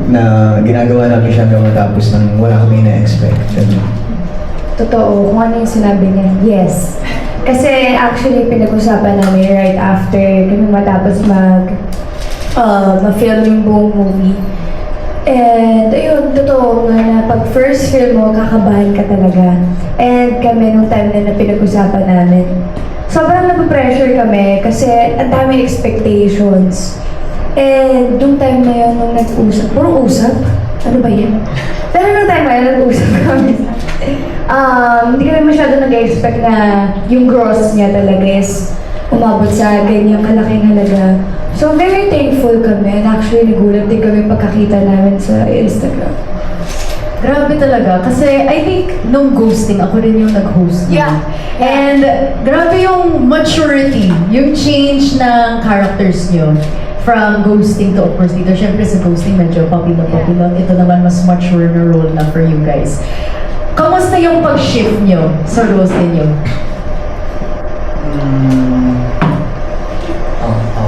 na ginagawa namin siya hanggang matapos nang wala kami na-expect. Totoo, kung ano yung sinabi niya, yes. Kasi actually, pinag-usapan namin right after kami matapos ma-film yung buong movie. And ayun, totoo nga na pag first film mo, kakabahan ka talaga. And kami nung time na pinag-usapan namin, sobrang napapressure kami kasi ang dami expectations. And nung time na yun, nung nag-usap, puro usap? Ano ba yan? Pero nung time na yun, nag-usap kami. Hindi kami masyado nag-expect na yung gross niya talaga is umabot sa ganyang kalaking halaga. So very thankful kami and actually nagulat din kami pagkakita namin sa Instagram. Grabe talaga. Kasi I think nung ghosting, ako rin yung nag-host. Yeah. And grabe yung maturity, yung change ng characters nyo. From ghosting to, of course, dito, syempre sa ghosting, medyo papilot. Ito naman, mas mature na role na for you guys. Kamusta yung pag-shift nyo sa roles ninyo?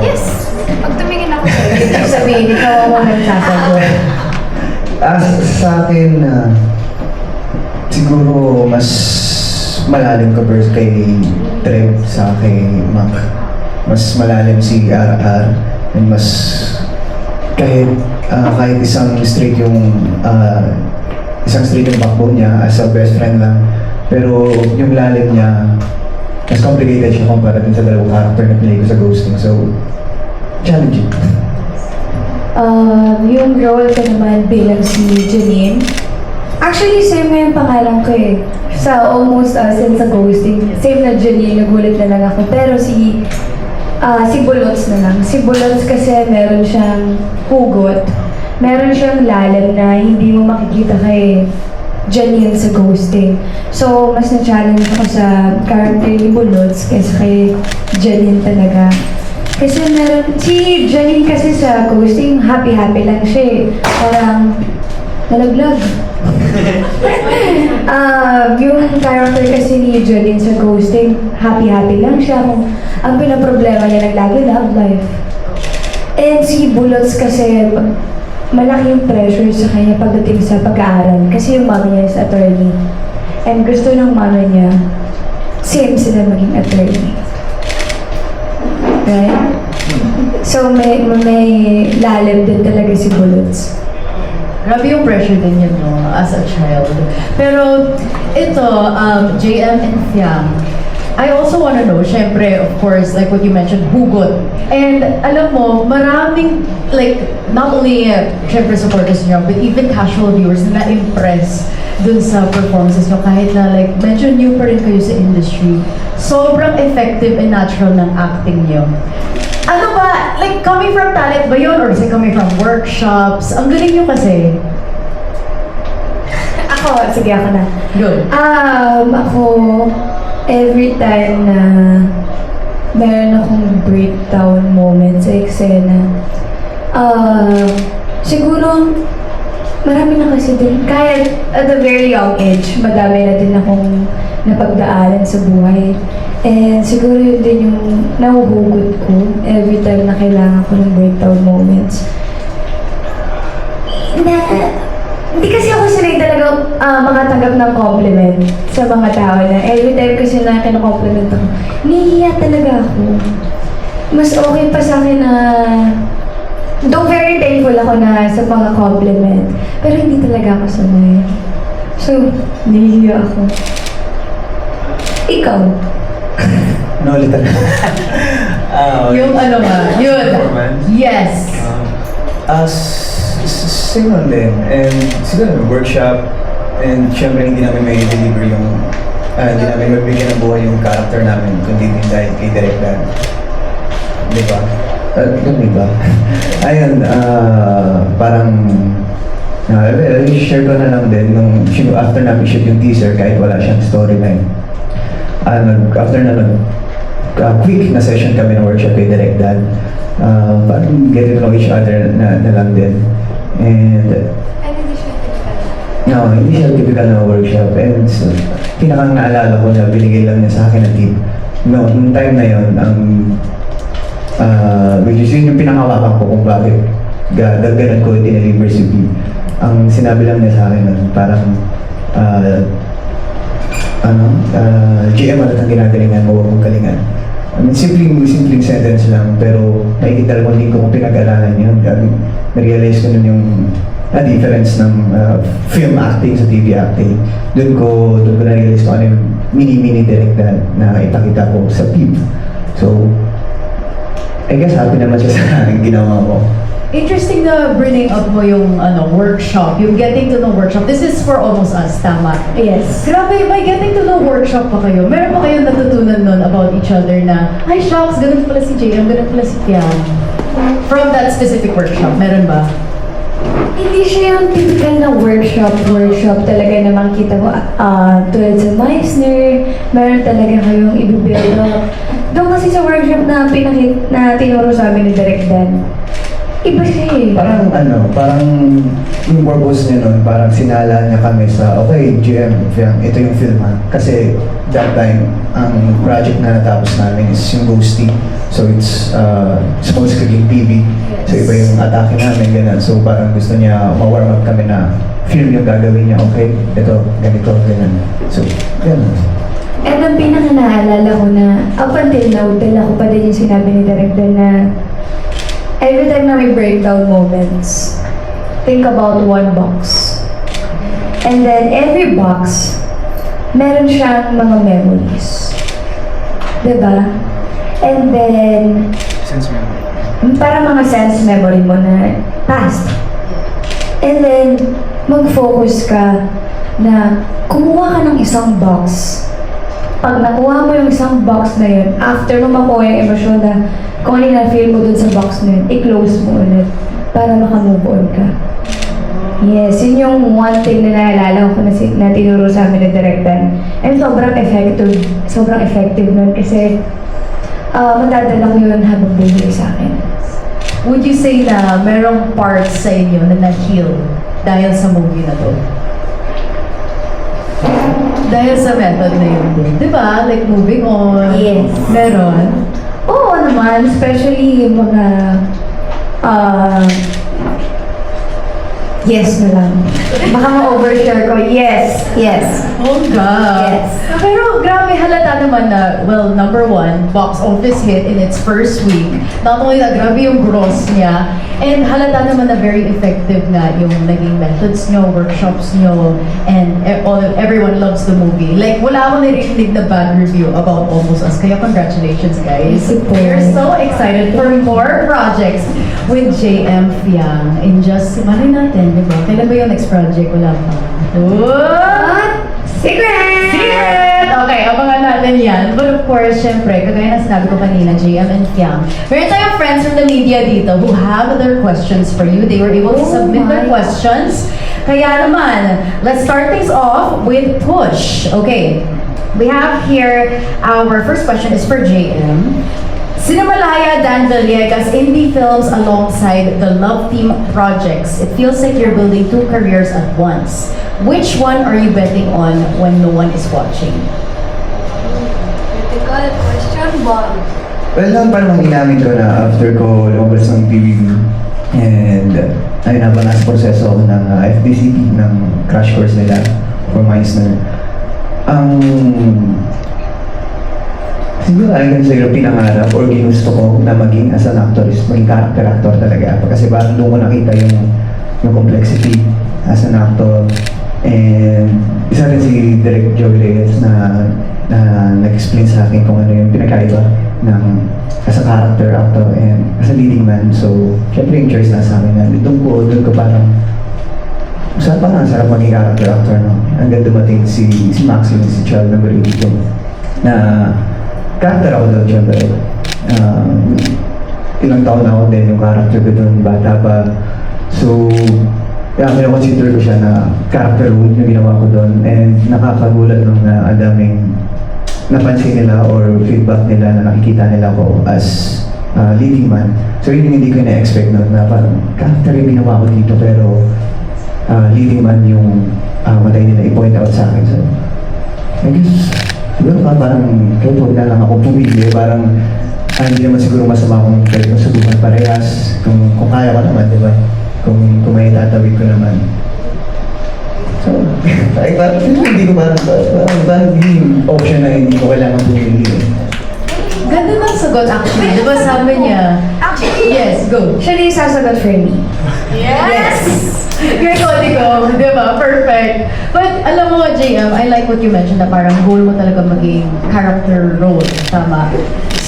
Yes! Pag tumingin ako sa'yo, ibig sabihin, ikaw ang nagsasagot. Sa akin, siguro mas malalim ka versus kay Trev sa kay Mac. Mas malalim si RR and mas kahit isang straight yung backbone niya as a best friend lang. Pero yung lalim niya, mas complicated siya kumpara din sa dalawang character na play ko sa ghosting. So, challenging. Yung role ko naman bilang si Janine. Actually, same nga yung pangalan ko eh. Sa almost since sa ghosting, same na Janine, nagulat na lang ako. Pero si Bulots na lang. Si Bulots kasi meron siyang hugot. Meron siyang lalim na hindi mo makikita kay Janine sa ghosting. So, mas na-challenge ako sa character ni Bulots kaysa kay Janine talaga. Kasi si Janine kasi sa ghosting, happy-happy lang siya eh. Parang, nalaglag. Yung character kasi ni Janine sa ghosting, happy-happy lang siya. Ang pinaproblema niya lagi love life. And si Bulots kasi, malaki yung pressure sa kanya pagdating sa pag-aaral. Kasi yung mama niya is attorney. And gusto ng mama niya, same sila maging attorney. Right? So may lalim din talaga si Bulots. Grabe yung pressure din yun, no, as a child. Pero ito, JM and Fiam, I also want to know, syempre, of course, like what you mentioned, hugot. And alam mo, maraming, like, not only, syempre, supporters nyo, but even casual viewers na na-impress dun sa performances nyo, kahit na, like, medyo new pa rin kayo sa industry. Sobrang effective and natural ng acting nyo. Ano ba, like, coming from talent ba yun? Or is it coming from workshops? Ang galing nyo kasi. Sige ako na. Good. Ako, every time na meron akong breakdown moment sa eksena, siguro marami na kasi din, kahit at a very young age, madami na din akong napagdaanan sa buhay. And siguro yun din yung nahuhugot ko every time na kailangan ko ng breakdown moments. Hindi kasi ako sanay talaga makatanggap ng compliment sa mga tao na every time kasi na kina-compliment ako, nahihiya talaga ako. Mas okay pa sa akin na though very thankful ako na sa mga compliment, pero hindi talaga ako sanay. So, nahihiya ako. Ikaw? No, ulit Yung ano nga, yun. Performance? Yes. Same lang din. And siguro workshop. And syempre hindi namin may deliver yung hindi namin magbigyan ng buhay yung character namin kundi din dahil kay Direk Dan. Di ba? Di ba? Ayun, parang share ko na lang din nung after namin shoot yung teaser kahit wala siyang storyline. After na quick na session kami ng workshop kay Direk Dan. Parang get to know each other na lang din. And hindi siya typical na workshop. And so, pinakang naalala ko na binigay lang niya sa akin ng tip. Nung time na yon, which is yun yung pinangawakan ko kung bakit ganun ko dineliver si P. Ang sinabi lang niya sa akin nun, parang GM at ang ginagalingan mo, huwag mong galingan. I mean, simpleng sentence lang, pero nakikita ko din kung pinag-alanan yun. Na-realize ko nun yung difference ng film acting sa TV acting. Doon ko na-realize ko ano yung mini direct na ipakita ko sa PIP. So, I guess happy naman siya sa ginawa ko. Interesting na bringing up mo yung workshop, yung getting to know workshop. This is for Almost Us, tama? Yes. Grabe, may getting to know workshop pa kayo. Meron pa kayong natutunan nun about each other na, ay shucks, ganun pala si JM, ganun pala si Piang. From that specific workshop, meron ba? Hindi siya yung typical na workshop talaga na makikita mo tulad sa Meisner, meron talaga kayong i-build up. Doon kasi sa workshop na tinuro sa amin ni Direk Dan, iba siya eh. Parang yung purpose niya nun, parang sinala niya kami sa, okay, GM, ito yung film ha. Kasi that time, ang project na natapos namin is yung Ghosty. So it's supposed to be PV. So iba yung atake namin, ganun. So parang gusto niya ma-warm up kami na film yung gagawin niya, okay, ito, ganito, ganun. So, ganun. And ang pinaka-naalala ko na, up until now, dala ko pa din yung sinabi ni Direk Dan na every time na may breakdown moments, think about one box. And then every box, meron siyang mga memories. Diba? And then, para mga sense memory mo na past. And then, mag-focus ka na kumuha ka ng isang box. Pag nakuha mo yung isang box na yun, after mo makuha yung emosyon na kung ano yung na-feel mo dun sa box na yun, i-close mo ulit para makamove on ka. Yes, yun yung one thing na naalala ko na tinuro sa amin ng Direk Dan. And sobrang effective nun kasi madadala ko yun habang buhay sa akin. Would you say na merong parts sa inyo na na-heal dahil sa movie na to? Dahil sa method na yun din. Diba? Like moving on. Yes. Meron? Oo naman, especially yung mga yes na lang. Baka ma-overshare ko, yes. Oh God. Yes. Pero grabe halata naman na, well, number one, box office hit in its first week. Not only that, grabe yung gross niya. And halata naman na very effective nga yung naging methods nyo, workshops nyo, and everyone loves the movie. Like, wala akong narinig na bad review about Almost Us. Kaya congratulations, guys. We're so excited for more projects with JM Fiang. In just, malay natin, di ba? Kailan ba yung next project? Wala pa. What? Secret! Okay, abangan natin yan. But of course, syempre, kagaya na sinabi ko kanina, JM and Fiang, meron tayong friends from the media dito who have their questions for you. They were able to submit their questions. Kaya naman, let's start things off with Push. Okay, we have here, our first question is for JM. Cinemalaya Dan Villegas indie films alongside the Love Team projects. It feels like you're building two careers at once. Which one are you betting on when no one is watching? Critical question, Bob. Well, lang pa naman inamin ko na after ko lumabas ng PBB and ayun na ba nasa proseso ako ng FDCP ng crash course nila for Meisner. Siguro ay siguro pinangarap or ginusto ko na maging as an actor is maging character actor talaga. Kasi parang doon ko nakita yung complexity as an actor. And isa rin si Direk Joey Reyes na nag-explain sa akin kung ano yung pinakaiba ng as a character actor and as a leading man. So, syempre yung choice na sa akin na doon ko parang parang sarap maging character actor, no? Hanggang dumating si Maxine, si Child number 82 na character ako doon, syempre. Ilang taon na ako din yung character ko doon, bata pa. So, kaya consider ko siya na character role yung ginawa ko doon and nakakagulat nung ang daming napansin nila or feedback nila na nakikita nila ko as leading man. So yun yung hindi ko na-expect noon na parang character yung ginawa ko dito pero leading man yung matay nila i-point out sa akin. So I guess siguro parang kahit huwag na lang ako pumili, parang hindi naman siguro masama kung pwede kong subukan parehas. Kung kaya ko naman, di ba? Kung may tatawid ko naman. So, ay parang hindi ko parang hindi option na hindi ko kailangan pumili. Ganda ng sagot actually. Di ba sabi niya? Actually, Yes, go. siya na yung sasagot for me. Yes! You're iconic ko, di ba? Perfect. But alam mo, JM, I like what you mentioned na parang goal mo talaga maging character role. Tama.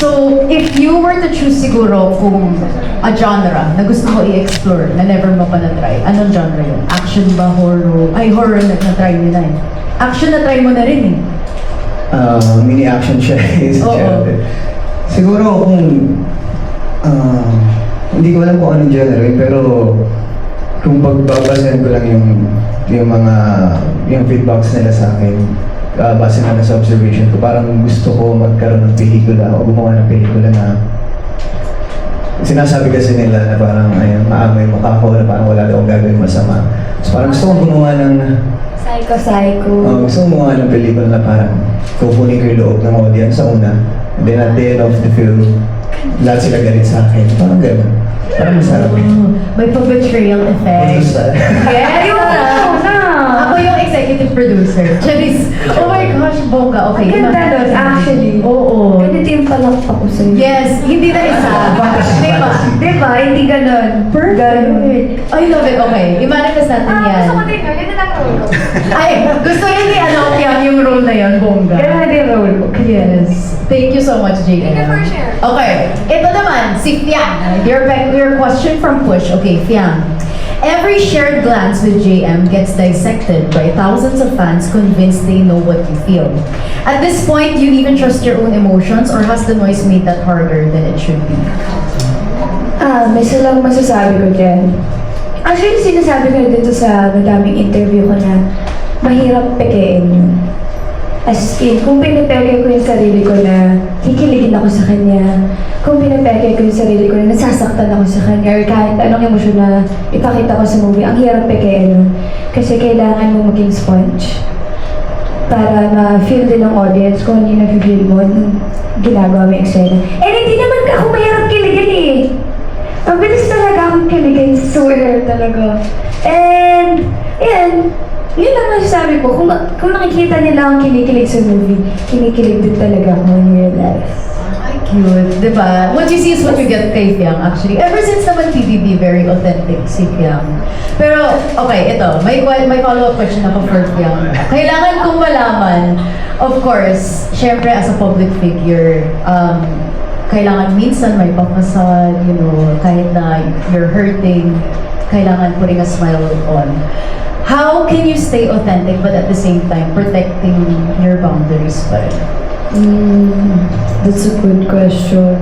So, if you were to choose siguro kung a genre na gusto mo i-explore, na never mo pa na-try, anong genre yun? Action ba? Horror? Ay, horror na-try mo na eh. Action na-try mo na rin eh. Mini action siya is Oo. siguro kung hindi ko alam kung anong genre pero kung pagbabasahin ko lang yung feedbacks nila sa akin base na sa observation ko parang gusto ko magkaroon ng pelikula o gumawa ng pelikula na sinasabi kasi nila na parang ayun, maamay mukha ko na parang wala daw akong gagawin masama. So parang gusto kong gumawa ng Psycho. gusto kong gumawa ng pelikula na parang kukunin ko yung loob ng audience sa una. And then at the end of the film, lahat sila galit sa akin. Parang gano'n. Parang masarap. Oh, may pa-betrayal effect. Yes! Ako yung executive producer. Charis. Oh my gosh, bongga. Okay. Ang ganda nun, actually. Oo. Ganito yung palakpak ko sa'yo. Yes, hindi na isa. Diba? Diba? Hindi ganon. Perfect. I love it. Okay, i-manifest natin yan. Gusto ko din yun. Yun na lang role ko. Ay, gusto rin ni yung role na yan, bongga. Ganon na din role ko. Yes. Thank you so much, JM. Thank you for sharing. Okay, ito naman, si Fiang. Your question from Push. Okay, Fiang. Every shared glance with JM gets dissected by thousands of fans convinced they know what you feel. At this point, do you even trust your own emotions or has the noise made that harder than it should be? May isa lang masasabi ko dyan. Actually, sinasabi ko na dito sa madaming interview ko na mahirap pekein yun. As in, kung pinapeke ko yung sarili ko na kikiligin ako sa kanya, kung pinapeke ko yung sarili ko na nasasaktan ako sa kanya, or kahit anong emosyon na ipakita ko sa movie, ang hirap pekein yun. Kasi kailangan mo maging sponge para ma-feel din ng audience kung ano yung na-feel mo nung ginagawa mo yung eksena. And hindi naman ako mahirap kiligin eh. Ang bilis talaga akong kiligin. Swear talaga. And, yan. Yun lang masasabi ko. Kung nakikita nila akong kinikilig sa movie, kinikilig din talaga ako in real life. Ay, cute. Diba? What you see is what you get kay Fiang, actually. Ever since naman PBB, very authentic si Fiang. Pero, okay, ito. May follow-up question ako for Fiang. Kailangan kong malaman, of course, syempre as a public figure, kailangan minsan may papasal, you know, kahit na you're hurting, kailangan putting a smile on. How can you stay authentic but at the same time protecting your boundaries pa rin? That's a good question.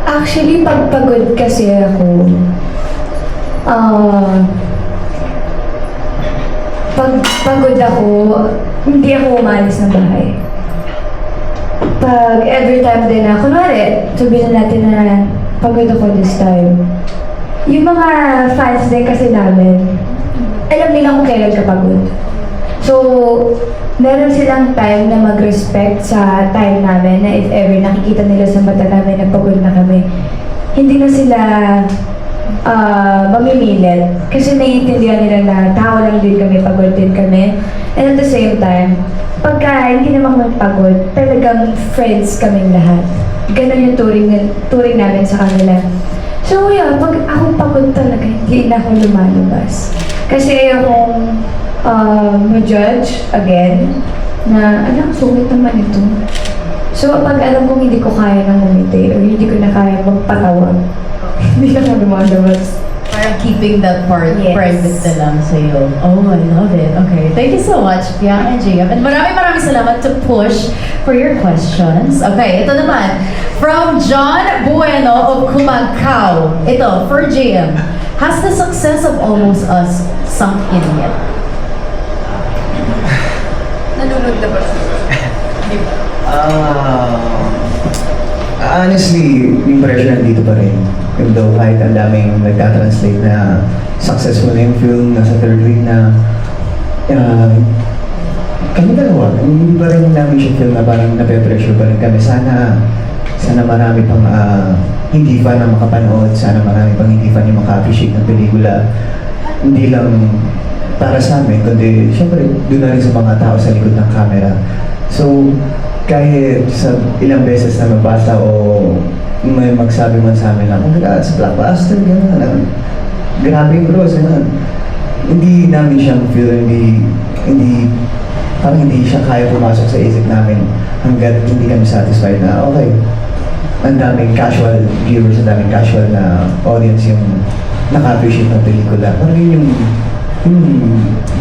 Actually, pag pagod kasi ako, pag pagod ako, hindi ako umalis ng bahay. Pag every time din na, kunwari, sabihin natin na pagod ako this time. Yung mga fans din kasi namin, alam nila kung kailan ka pagod. So, meron silang time na mag-respect sa time namin na if ever nakikita nila sa mata namin na pagod na kami, hindi na sila mamimilit. Kasi naiintindihan nila na tao lang din kami, pagod din kami. And at the same time, pagka hindi naman kami pagod, talagang friends kaming lahat. Ganon yung turing namin sa kanila. So yun, pag ako pagod talaga, hindi na ako lumalabas. Kasi ayokong ma-judge again na, anak, sungit naman ito. So pag alam kong hindi ko kaya nang umiti or hindi ko na kaya magpatawa, hindi na ako lumalabas. Parang keeping that part Yes. private na lang sa'yo. Oh, I love it. Okay. Thank you so much, Fiang and JM. And maraming salamat to Push for your questions. Okay, ito naman. From John Bueno of Kumagkao. Ito, for JM. Has the success of Almost Us sunk in yet? Nalunod na ba? Honestly, yung pressure nandito pa rin. Even though kahit ang daming nagka-translate na successful na yung film, nasa third week na, kami dalawa, hindi pa rin namin siya feel na parang nape-pressure pa rin kami. Sana marami pang hindi fan na makapanood, sana marami pang hindi fan yung maka-appreciate ng pelikula. Hindi lang para sa amin, kundi syempre doon na rin sa mga tao sa likod ng camera. So, kahit sa ilang beses na mabasa o may magsabi man sa amin lang, oh, sa blockbuster, gano'n, grabe yung bros, gano'n. Hindi namin siyang feel, parang hindi siya kaya pumasok sa isip namin hanggat hindi kami satisfied na, okay, ang daming casual viewers, ang daming casual na audience yung naka-appreciate ng pelikula. Parang yun yung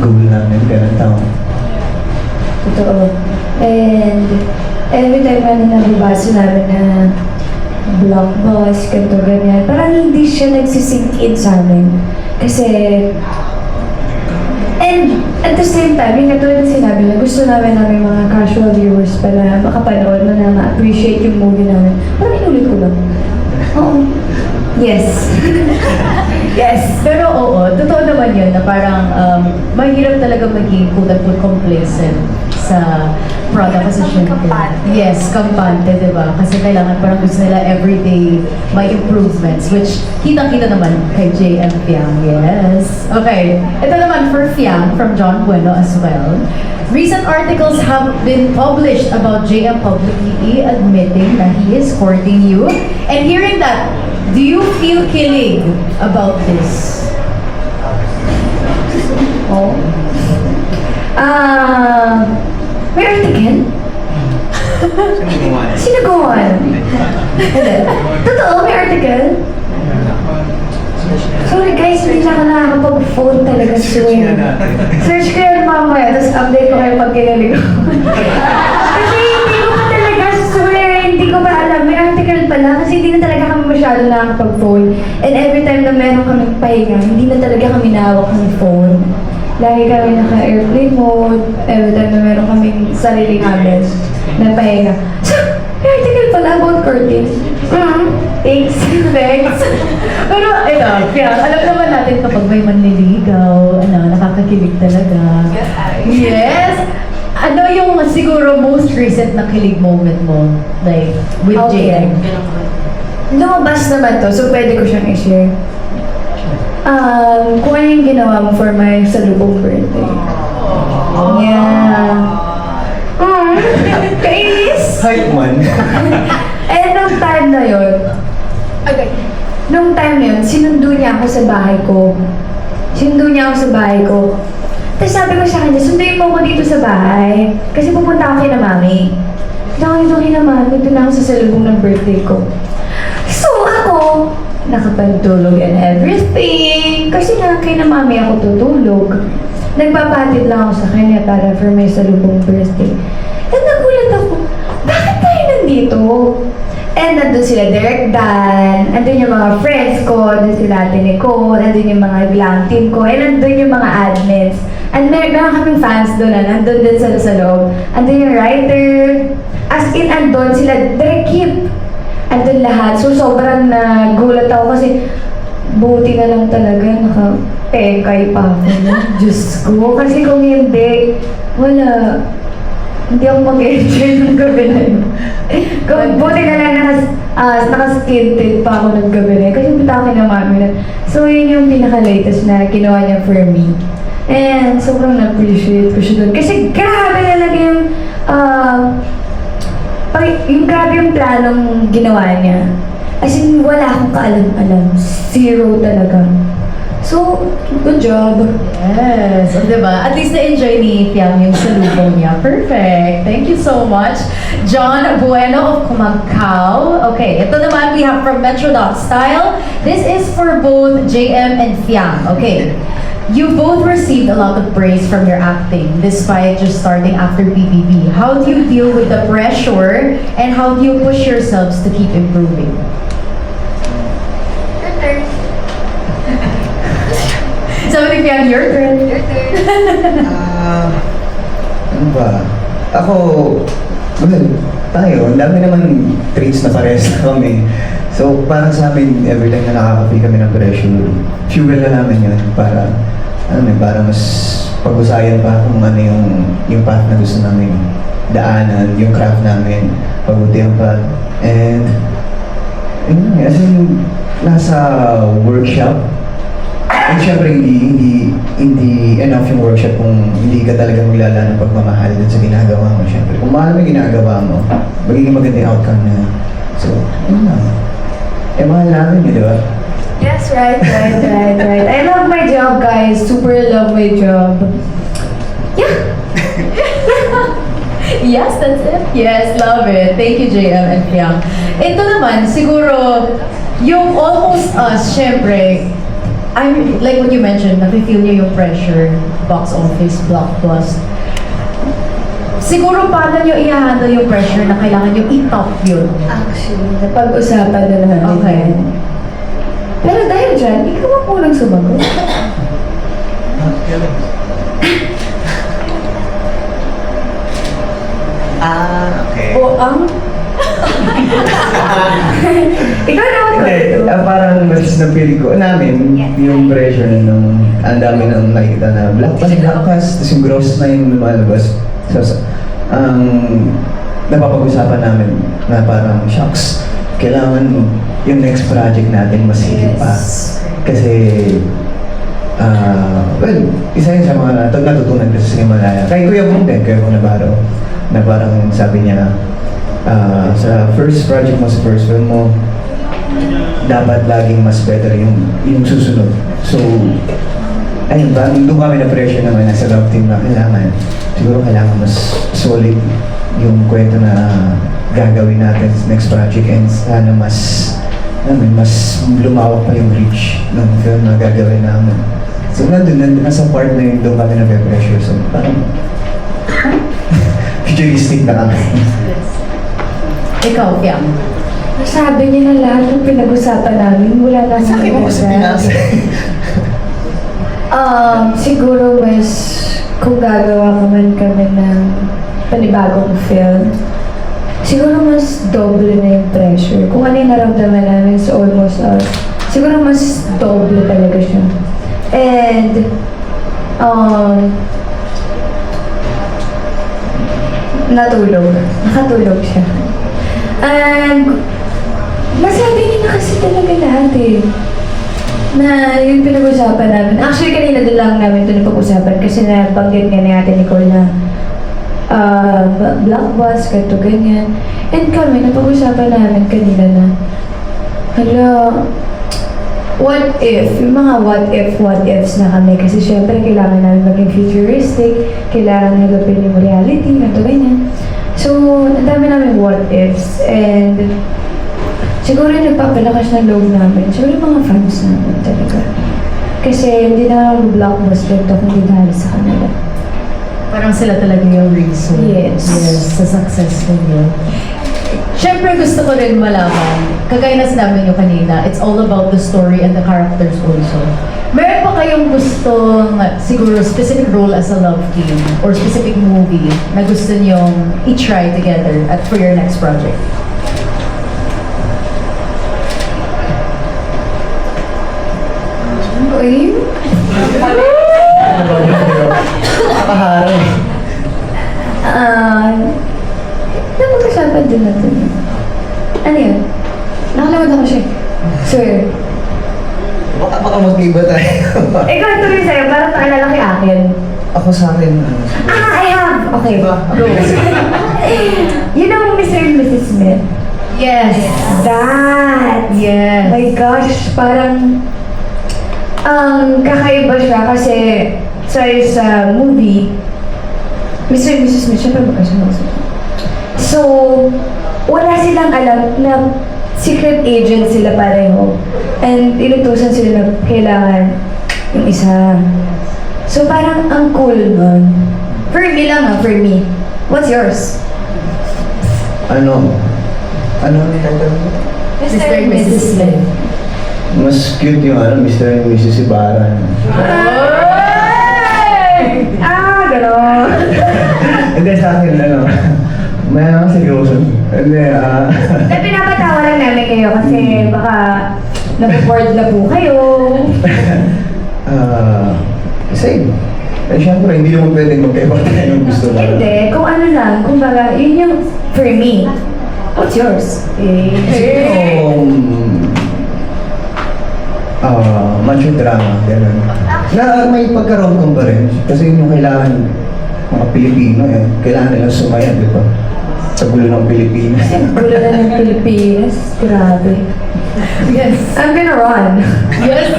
goal namin, ganun tao. Totoo. And every time na nababasa namin na blockbuster, ganito, ganyan, parang hindi siya nagsisink in sa amin. Kasi, and at the same time, yung katulad na sinabi na gusto namin mga casual viewers pala makapanood na ma-appreciate yung movie namin. Parang inulit ko lang. Oo. Yes. Yes. Pero oo, totoo naman yun na parang mahirap talaga maging quote-unquote complacent sa product kasi syempre. Yes, kampante, di ba? Kasi kailangan parang gusto nila everyday may improvements, which kitang-kita naman kay JM Fiang. Yes. Okay. Ito naman for Fiang from John Bueno as well. Recent articles have been published about JM publicly admitting that he is courting you. And hearing that, do you feel kilig about this? Oh. May article? Sino gawan? Hindi. Totoo, may article? Sorry guys, hindi na ako nakakapag-phone talaga swear. Search ko yan mamaya, tapos update ko kayo pag kinalig ko. Kasi hindi ko pa talaga swear, hindi ko pa alam. May article pala kasi hindi na talaga kami masyado nakakapag-phone. And every time na meron kami pahinga, hindi na talaga kami nahawak ng phone. Lagi kami naka-airplane mode, every time na meron kaming sariling habits na pahinga. So, may article pala about courting. Thanks. Thanks. Pero ito, kaya alam naman natin kapag may manliligaw, nakakakilig talaga. Yes! Ano yung siguro most recent na kilig moment mo? Like, with Okay. JM? Lumabas naman to, so pwede ko siyang i-share. Kung ano yung ginawa mo for my salubong birthday. Yeah. Kainis! Hype man. Eh, nung time na yun, sinundo niya ako sa bahay ko. Tapos sabi ko sa kanya, sunduin mo ako dito sa bahay. Kasi pupunta ako kina mami. Ito kina mami, ito na ako sa salubong ng birthday ko. So ako, nakapagtulog and everything. Kasi nga kina mami ako tutulog. Nagpapatid lang ako sa kanya para for my salubong birthday. And nagulat ako, bakit tayo nandito? And nandun sila Derek Dan, nandun yung mga friends ko, nandun sila Ate Nicole, nandun yung mga glam team ko, and nandun yung mga admins. And meron kaming fans doon na nandun din sa loob. Andun yung writer, as in andun sila Derek Kip. Andun lahat. So sobrang nagulat ako kasi buti na lang talaga naka-pekay pa ako. Diyos ko. Kasi kung hindi, wala. Hindi ako mag-enjoy ng gabi na yun. Buti na lang naka-skin-tint pa ako ng gabi na yun. Kasi punta ako kina mami na. So yun yung pinaka-latest na ginawa niya for me. And sobrang na-appreciate ko siya doon. Kasi grabe talaga yung grabe yung planong ginawa niya. As in, wala akong kaalam-alam. Zero talaga. So, good job. Yes. O, diba? At least na-enjoy ni Fiam yung salubong niya. Perfect. Thank you so much. John Bueno of Kumagkao. Okay, ito naman we have from Metro.Style. This is for both JM and Fiam. Okay. You both received a lot of praise from your acting despite just starting after BBB. How do you deal with the pressure and how do you push yourselves to keep improving? Your turn. Sabi ni Fiam, your turn. Your turn. Ano ba? Ako, well, tayo, ang dami naman traits na parehas na kami. So, parang sa amin, every time na nakaka-feel kami ng pressure, fuel na namin yun para mas pag-usayan pa kung ano yung path na gusto namin daanan, yung craft namin, pagbutihan pa. And, yun nga, as in, nasa workshop. And syempre, hindi enough yung workshop kung hindi ka talaga maglala ng pagmamahal dun sa ginagawa mo. Syempre, kung mahal mo yung ginagawa mo, magiging maganda yung outcome na. So, yun lang. Eh, mahal namin yun, di ba? Yes, right. I love my job, guys. Super love my job. Yeah. Yes, that's it. Yes, love it. Thank you, JM and Fiang. Ito naman, siguro, yung Almost Us, syempre, I'm, like what you mentioned, nafe-feel niyo yung pressure, box office, blockbuster. Siguro, paano niyo i-handle yung pressure na kailangan niyo i-top yun? Actually, napag-usapan na namin. Okay. yan. Pero dahil dyan, ikaw ang unang sumagot. Okay. O ang... Ikaw naman ko. Hindi, parang mas na-feel ko namin yung pressure na nung ang dami nang nakikita na black pass, tapos yung gross na yung lumalabas. So, napapag-usapan namin na parang, shocks, kailangan yung next project natin mas higit pa. Kasi, well, isa yun sa mga natutunan ko sa Himalaya. Kay Kuya Bong din, Kuya Bong Navarro, na parang sabi niya, sa first project mo, sa first film mo, dapat laging mas better yung susunod. So, ayun, parang doon kami na pressure naman sa love team na siguro kailangan mas solid yung kwento na gagawin natin sa next project and sana mas lumawak pa yung reach ng film na gagawin namin. So, nasa part na yun, doon kami na-pressure. So, parang futuristic na kami. Ikaw, Fiang. Sabi niya na lahat ng pinag-usapan namin, wala na Sa akin mo kasi pinasa. Siguro mas kung gagawa ka man kami ng panibagong film, siguro mas double na yung pressure. Kung ano yung naramdaman namin sa Almost Us, siguro mas double talaga siya. And, nakatulog siya. And, nasabi niya na kasi talaga lahat eh. Na yung pinag-usapan namin. Actually, kanina din lang namin ito napag-usapan kasi nabanggit nga ni Ate Nicole na blockbus, ganito, ganyan. And kami, napag-usapan namin kanina na hala, what if? Yung mga what ifs na kami. Kasi syempre, kailangan namin maging futuristic, kailangan nagapin yung reality, ganito, ganyan. So, ang dami namin what ifs. And siguro nagpapalakas ng loob namin. Siguro yung mga fans namin talaga. Kasi hindi na blockbuster to kung hindi dahil sa kanila. Parang sila talaga yung reason. Yes. Sa success ninyo. Siyempre gusto ko rin malaman, kagaya na sinabi nyo kanina, it's all about the story and the characters also. Meron pa kayong gustong, siguro, specific role as a love team or specific movie na gusto nyong i-try together for your next project? Uy? Nakaharap. Napag-usapan din natin. Ano yun? Nakalimutan ko siya. Sir. Baka mag-iba tayo. Ikaw tuloy sa'yo, parang naalala kay akin. Ako sa akin, I have! Okay, go. You know Mr. and Mrs. Smith? Yes! That! Yes! My gosh, parang kakaiba siya kasi sa movie, Mr. and Mrs. Smith, syempre magkasama. So, wala silang alam na secret agent sila pareho. And inutusan sila na kailangan yung isa. So, parang ang cool nun. For me lang for me. What's yours? ano ang title mo? Mr. and Mrs. Smith. Mas cute yung Mr. and Mrs. Ibarra. Gano'n. Hindi sa akin, may seryoso. Hindi, Na pinapatawa lang namin kayo kasi baka naboboard na po kayo. same. Eh, syempre, hindi naman pwedeng magkaiba tayo ng gusto na. Hindi, kung ano lang, kung baga, yun yung for me. What's yours? Siguro, macho drama, gano'n. Na may pagka-rom-com pa rin. Kasi yun yung kailangan mga Pilipino eh. Kailangan nilang sumayan, di ba? Sa gulo ng Pilipinas. Gulo na ng Pilipinas. Grabe. Yes. I'm gonna run. Yes.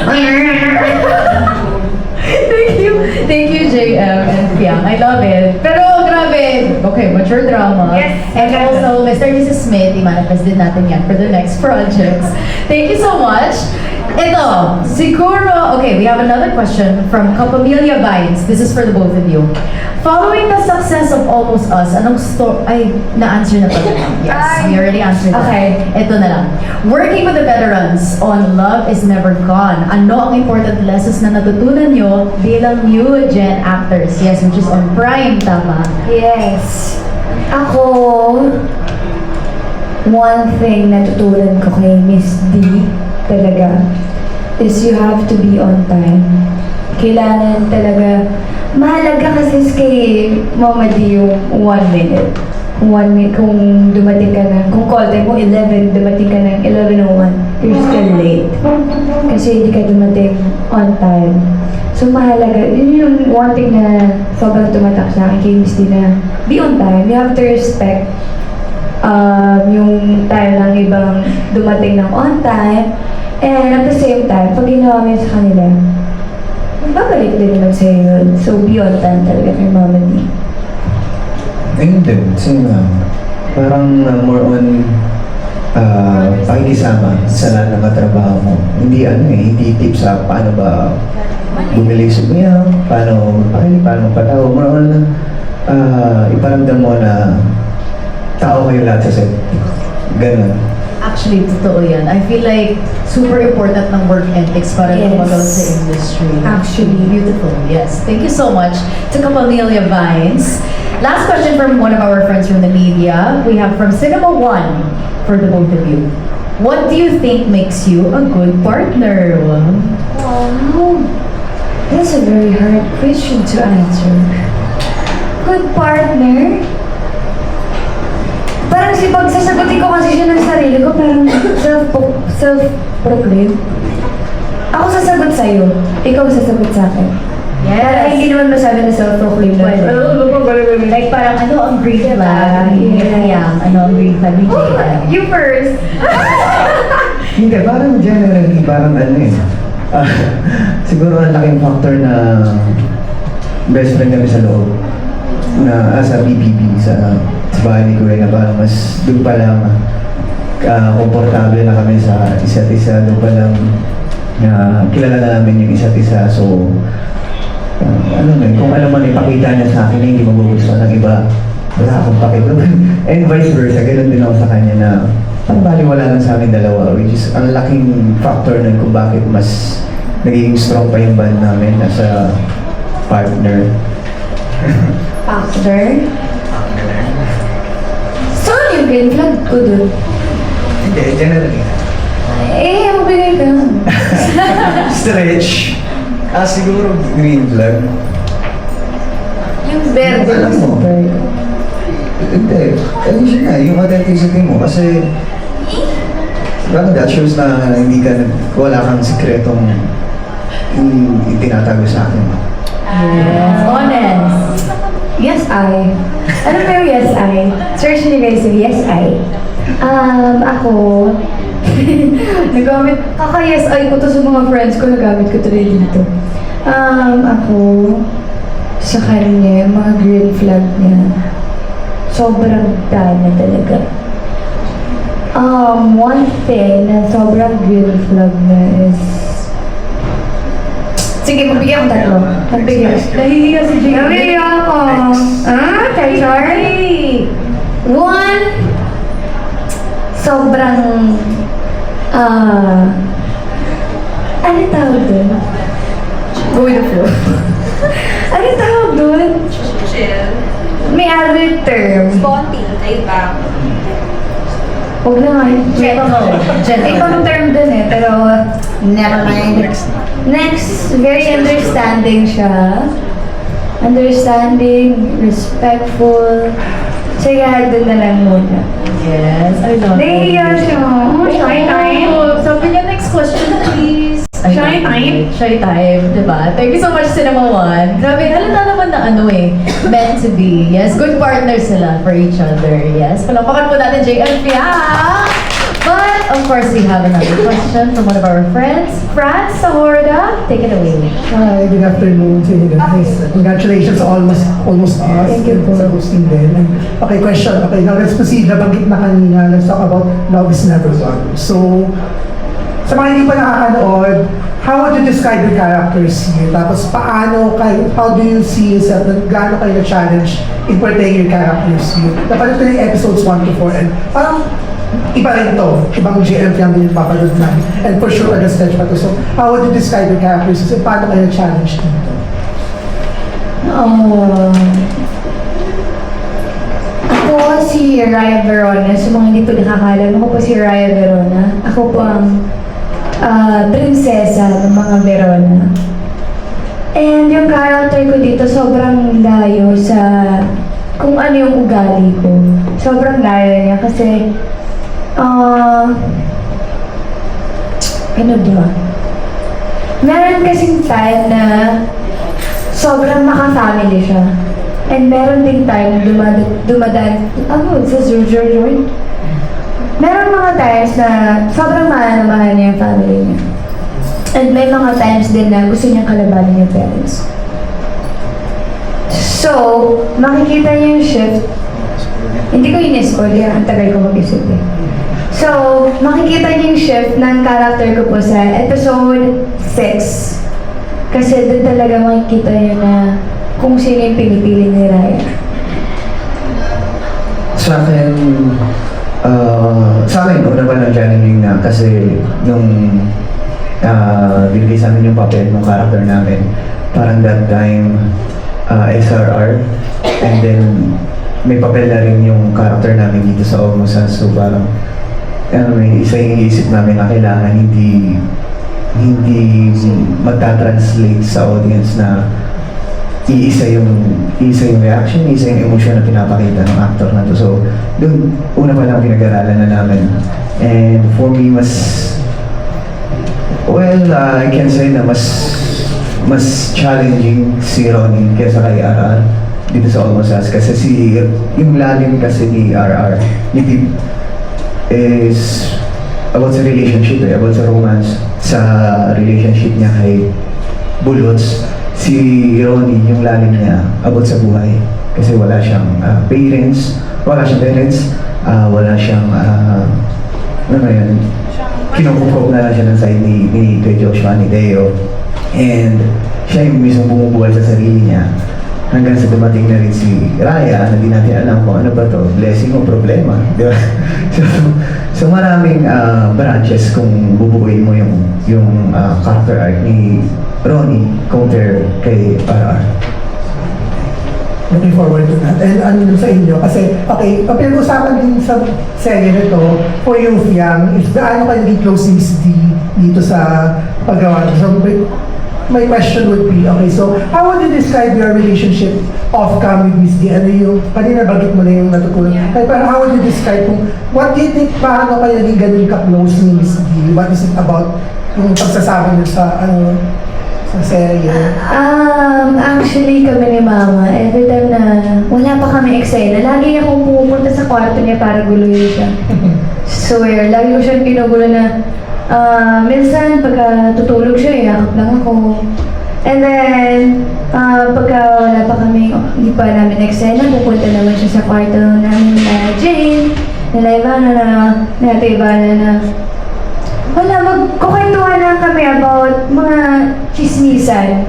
Thank you, JM and Fiang. I love it. Pero grabe, okay, mature drama. Yes. And also, Mr. and Mrs. Smith, i-manifest din natin yan for the next projects. Thank you so much. Ito, siguro, okay, we have another question from Capamilia Vines. This is for the both of you. Following the success of Almost Us, anong ay, na-answer na pala. Yes, we already answered that. Okay. Ito na lang. Working with the veterans on Love is Never Gone. Ano ang important lessons na natutunan nyo bilang new gen actors? Yes, which is on Prime, tama? Yes. Ako, one thing na tutunan ko kay Miss D talaga is you have to be on time. Kailangan talaga, mahalaga kasi kay Mama D yung 1 minute. 1 minute, kung dumating ka na, kung call time mo 11, dumating ka na 11:01, you're still late. Kasi hindi ka dumating on time. So mahalaga, yun yung one thing na sobrang tumatak sa akin kay Miss D na be on time. You have to respect yung time ng ibang dumating ng on time. And at the same time, pag ginawa mo yun sa kanila, babalik din naman sa'yo yun. So be on time talaga kay Mama D. Ayun din, same lang. Parang more on pakikisama sa lahat ng katrabaho mo. Hindi hindi tips sa paano ba bumili sumiyaw, paano magpakili, paano magpatawa. More on iparamdam mo na tao kayo lahat sa set. Ganun. Actually, totoo yan. I feel like super important ng work ethics para Yes. tumagal sa industry. Actually. Beautiful. Yes. Thank you so much to Capamilia Vines. Last question from one of our friends from the media. We have from Cinema One for the both of you. What do you think makes you a good partner? Wow. That's a very hard question to answer. Good partner? Parang pag sasagutin ko kasi siya ng sarili ko, parang self-proclaim. Ako sasagot sa'yo, ikaw sasagot sa akin. Para hindi naman masabi na self-proclaim na. Like parang ano ang green flag ni Fiang? Ano ang green flag ni JM? You first. Hindi, parang generally, parang siguro ang laking factor na best friend kami sa loob. Na sa BBB, sa bahay ni Kuya, na parang mas doon pa lang komportable na kami sa isa't isa. Doon pa lang kilala na namin yung isa't isa. So, kung alam man ipakita niya sa akin na hindi magugustuhan ng iba, wala akong pakita. And vice versa, ganoon din ako sa kanya na parang baliwala lang sa amin dalawa, which is ang laking factor nun kung bakit mas nagiging strong pa yung band namin nasa partner. Factor? So, yung green flag ko dun? Hindi, generally. Magbigay ka. Stretch. Siguro green flag. Yung verde Alam mo. Hindi. Siya nga, yung authenticity mo. Kasi, that shows na wala kang sikretong itinatago sa akin. Yes. Honest. Yes, I. Ano ba yung yes, I? Search nyo guys yung yes, I. Ako, nagamit, kaka-yes, I ko to sa mga friends ko, nagamit ko to rin dito. Ako, sa kanya, yung mga green flag niya, sobrang dana talaga. One thing na sobrang green flag niya is, sige, magbigyan ko tatlo. Magbigyan. Nahihiya si JM. Nahihiya ako. Kay Charlie. One, sobrang, ano tawag dun? Go with the flow. Ano tawag dun? Chill. May other term. Sponty. Ay ba? Huwag na nga. Gentle. Ibang term dun eh, pero never mind. Next, very understanding siya. understanding, respectful. Sige, doon na lang muna. Yes, I love Nahihiya siya. Oh, shy time. Oh, sabi niya, next question please. I Shy love time? it. Shy time, diba? Thank you so much, Cinema One. Grabe, halata naman na ano eh, meant to be. Yes, good partners sila for each other. Yes, palapakan po natin JM Fiang. But, of course, we have another question from one of our friends. Franz Sahorda, take it away. Hi, good afternoon to you guys. Congratulations almost us. Thank you po. Sa hosting din. And, okay, question. Okay, now let's proceed. Nabanggit na kanina. Let's talk about Love is Never Gone. So, sa mga hindi pa nakakanood, how would you describe your characters here? Tapos, how do you see yourself? Gaano kayo na-challenge in portraying your characters here? Napanood ko na yung episodes 1 to 4 and parang iba rin to. Ibang GM yung din papanood na. And for sure, nag-stretch pa to. So, how would you describe your characters? So, paano kayo na-challenge dito? Ako si Raya Verona. Sa mga hindi po nakakalam, ako po si Raya Verona. Ako po ang prinsesa ng mga Verona. And yung character ko dito sobrang layo sa kung ano yung ugali ko. Sobrang layo niya kasi ano ba? Meron kasing time na sobrang maka-family siya. And meron ding time na dumadaan, sa Joy. Meron mga times na sobrang mahal niya yung family niya. And may mga times din na gusto niyang kalabanin yung parents. So, makikita niyo yung shift. Hindi ko in-spoil, ang tagal ko mag-isip eh. So, makikita niyo yung shift ng character ko po sa episode 6. Kasi doon talaga makikita niyo na kung sino yung pinipili ni Raya. Sa akin, una pa ng challenging na kasi nung binigay sa amin yung papel ng character namin, parang that time, SRR, and then may papel na rin yung character namin dito sa Ormosan, so parang may isa yung isip namin na kailangan hindi magta-translate sa audience na iisa yung reaction, iisa yung emotion na pinapakita ng actor na to. So, doon, una pa lang pinag-aralan na namin. And for me, I can say na mas challenging si Ronnie kaysa kay RR dito sa Almost Us. Kasi yung lalim kasi ni RR, ni Pip, is about sa relationship, about sa romance, sa relationship niya kay Bulots. Si Ronnie, yung lalim niya, about sa buhay. Kasi wala siyang parents, wala siyang, kinukuprove na lang siya ng side ni kay Joshua, ni Deo. And siya yung mismo bumubuhay sa sarili niya. Hanggang sa dumating na rin si Raya, na di natin alam kung ano ba to, blessing o problema. Di ba? So maraming branches kung bubuuin mo yung character arc ni Ronnie compare kay RR. Looking forward to that. And ano sa inyo? Kasi, okay, pinag-usapan din sa serye nito, for you, Fiang, if gaano kayo naging close si Miss D dito sa paggawa. So, my question would be, okay, so how would you describe your relationship off-cam with Miss D? Ano yung, kanina bagit mo na yung natutunan. Yeah. Pero how would you describe what do you think, paano kayo naging ganun ka-close ni Miss D? What is it about yung pagsasama niyo sa serye? Actually kami ni Mama, every time na wala pa kami eksena, lagi akong pumupunta sa kwarto niya para guluhin siya. Swear, lagi ko siyang pinugulo na minsan pagka tutulog siya, yakap lang ako. And then, pagka wala pa kami, hindi pa namin eksena, pupunta naman siya sa kwarto namin na Jane, na Ivana na wala, magkukwentuhan lang kami about mga chismisan.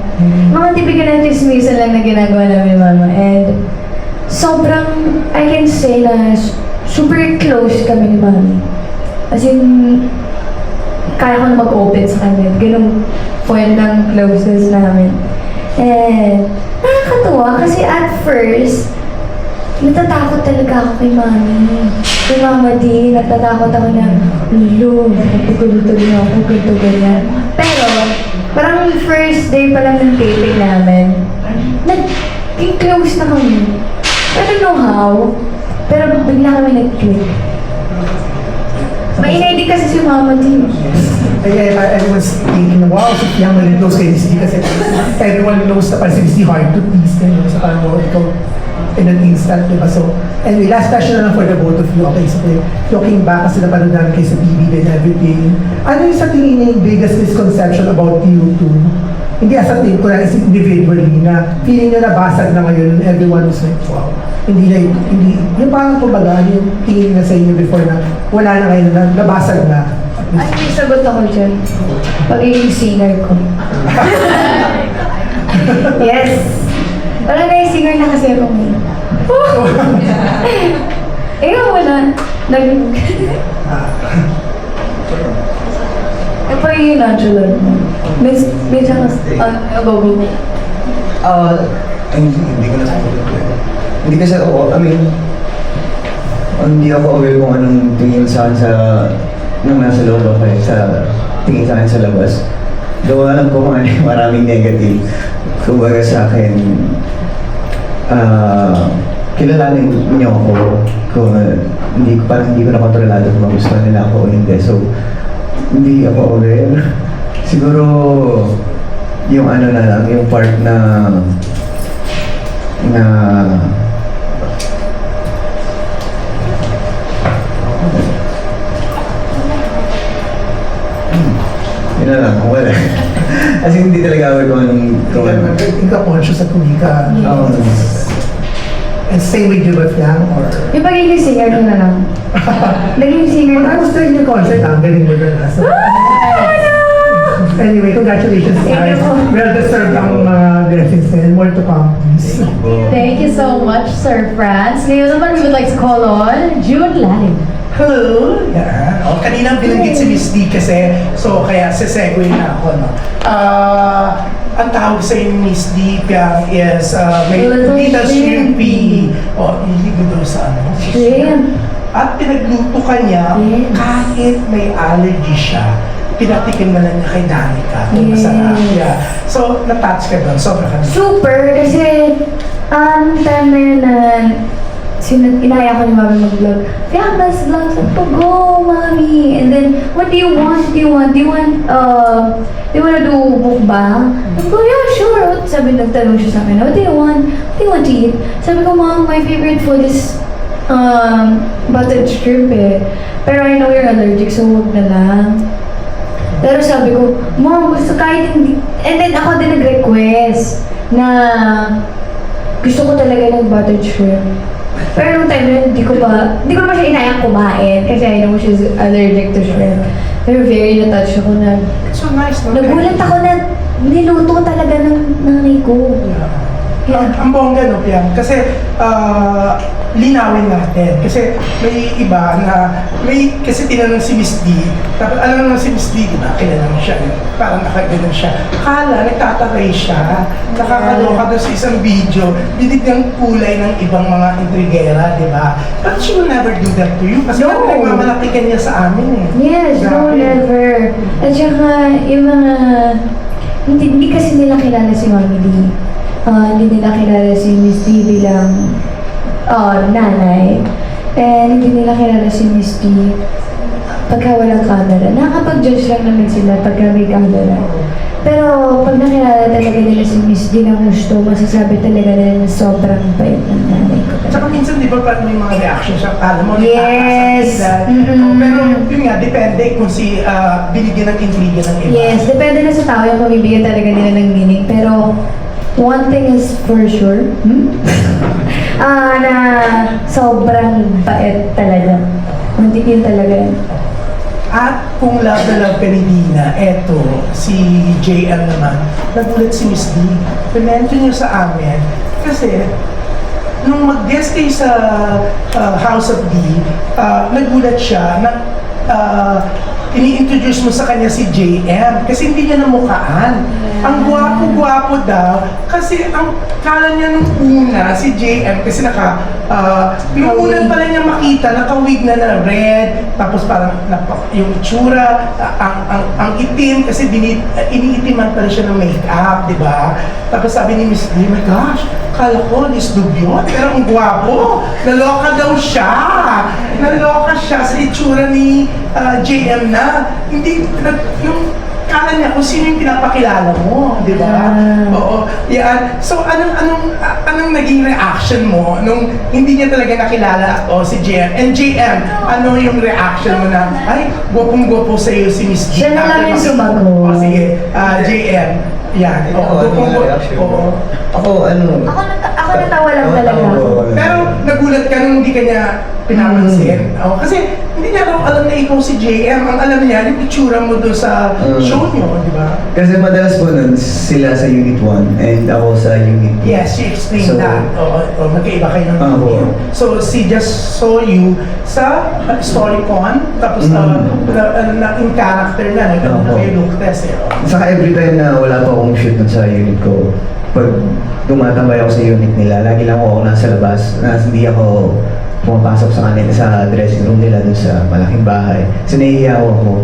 Mga tipikal na chismisan lang na ginagawa namin, Mama. And sobrang, I can say na super close kami ni Mami. As in, kaya ko na mag-open sa kanya. Ganun point ng closeness namin. And nakakatuwa kasi at first, natatakot talaga ako kay Mami. Kay Mama D, natatakot ako na, napagulutog na ako, ganito, ganyan. Pero, parang first day pa lang ng taping namin, close na kami. I don't know how, pero bigla kami nag-click. Mainay kasi si Mama din. Everyone's thinking, wow, si Fiang naging close kay Miss D kasi everyone knows na parang si Miss D hard to please din. So parang ikaw in an instant, diba? So, anyway, last question na lang for the both of you. Okay, so looking back kasi napanood namin kayo sa PBB and everything. Ano yung sa tingin niyo yung biggest misconception about you two? Hindi as a team, kung na individually, na feeling nyo nabasag na ngayon and everyone was like, wow. Hindi, yung parang kumbaga, yung tingin na sa inyo before na wala na kayo na nabasag na. Ay, may sagot ako dyan. Pagiging singer ko. Yes! Wala na yung singer na kasi ako ngayon. Ikaw wala. Eh, pagiging natural mo. Minsan kasi, go. Hindi ko na sagot. Hindi kasi ako, hindi ako aware kung anong tingin sa akin nung nasa loob ako sa tingin sa akin sa labas. Though alam ko kung ano yung maraming negative. Kumbaga sa akin, kilalanin niyo ako kung parang hindi ko na kontrolado kung magustuhan nila ako o hindi. So, hindi ako aware. Siguro, yung ano na lang, yung part na yun na lang, wala. Kasi hindi talaga aware kung anong Hindi ka conscious at hindi ka... And same with you, Fiang, or... Yung pagiging singer ko na lang. Naging singer When I na. was doing your concert, ang galing mo doon. So, anyway, congratulations guys. Well-deserved ang mga blessings and more to come, please. Thank you so much, Sir Franz. Ngayon naman, we would like to call on June Lalim. Hello! Yan. O, kanina binanggit si Miss D kasi, so kaya sesegue na ako, no? Ang tawag sa inyo, Miss D, Piang, is may little shrimpy. O, ihigo daw sa ano? Shrimp. At pinagluto ka niya, Yes. kahit may allergy siya, pinatikim na lang niya kay Danica. Kung Yes. masarap. Yeah. So, na-touch ka doon. Sobra ka doon. Super, kasi time na yun na inaya ko ni Mami mag-vlog. Kaya mas vlog, sabi ko, go, Mami! And then, what do you want? Do you want to do mukbang? Sabi ko, yeah, sure. Sabi, nagtanong siya sa akin, what do you want? What do you want to eat? Sabi ko, Mom, my favorite food is buttered shrimp eh. Pero I know you're allergic, so huwag na lang. Pero sabi ko, Mom, gusto kahit hindi... And then ako din nag-request na gusto ko talaga ng buttered shrimp. Pero nung time na yun, hindi ko naman siya inayang kumain kasi I know she's allergic to shrimp. Pero very na-touch ako na... So nice, no? Nagulat ako na niluto talaga ng nanay ko. Yeah. Ang bongga, no, Piang? Kasi, linawin natin. Kasi may iba na, kasi tinanong si Miss D, tapos alam naman si Miss D, di ba, kilala mo siya, parang nakaganon siya. Akala, nagtataray siya, nakakaloka doon sa isang video, binigyang kulay ng ibang mga intrigera, di ba? But she will never do that to you, kasi No. nagmamalaki ka niya sa amin eh. Yes, no, Grabe. never. At saka, yung mga... Hindi kasi nila kilala si Mami D. Hindi nila kilala si Miss D bilang nanay. And hindi nila kilala si Miss D pagka walang camera. Nakakapag-judge lang naman sila pagka may camera. Pero pag nakilala talaga nila si Miss D ng gusto, masasabi talaga nila na sobrang bait ng nanay ko. Tsaka minsan, di ba, parang may mga reaction siya, alam mo, Yes. Pero yun nga, depende kung binigyan ng intriga ng iba. Yes, depende na sa tao yung pamibigyan talaga nila ng meaning. Pero, one thing is for sure, na sobrang bait talaga. Hindi yun talaga yan. At kung love na love ka ni Dina, eto, si JM naman, nagulat si Miss D. Pinention niyo sa amin, kasi nung mag-guest kayo sa House of D, nagulat siya na ini-introduce mo sa kanya si JM kasi hindi niya namukhaan. Ang gwapo gwapo daw. Kasi ang kala niya nung una, si JM, kasi yung una pala niya makita, nakawig na red, tapos parang yung itsura, ang itim, kasi iniitiman pala siya ng makeup, di ba? Tapos sabi ni Miss Lee, my gosh, kala ko, nisdog yun, pero ang gwapo. Naloka daw siya. Naloka siya sa itsura ni JM na. Hindi, yung kala niya kung sino yung pinapakilala mo, di ba? Oo. Yan. So, anong naging reaction mo nung hindi niya talaga nakilala si JM? And JM, ano yung reaction mo na, ay, gwapong-gwapo sa'yo si Miss G. Siya na lang yung sumagot. O, sige. JM. Yan. Oo. Ako, ano? Ako natawa lang talaga. Pero nagulat ka nung hindi ka niya pinapansin. Kasi hindi niya raw alam na ikaw si JM. Ang alam niya, yung itsura mo doon sa show niyo, di ba? Kasi madalas po nun, sila sa Unit 1 and ako sa Unit 2. Yes, she explained So, that. Magkaiba kayo ng video. So, she just saw you sa StoryCon, tapos in character na, nagkaroon na kayo look test. Saka every time na wala pa akong shoot dun sa unit ko, pag tumatambay ako sa unit nila, lagi lang ako nasa labas, hindi ako pumapasok sa kanila sa dressing room nila dun sa malaking bahay. So nahihiya ako.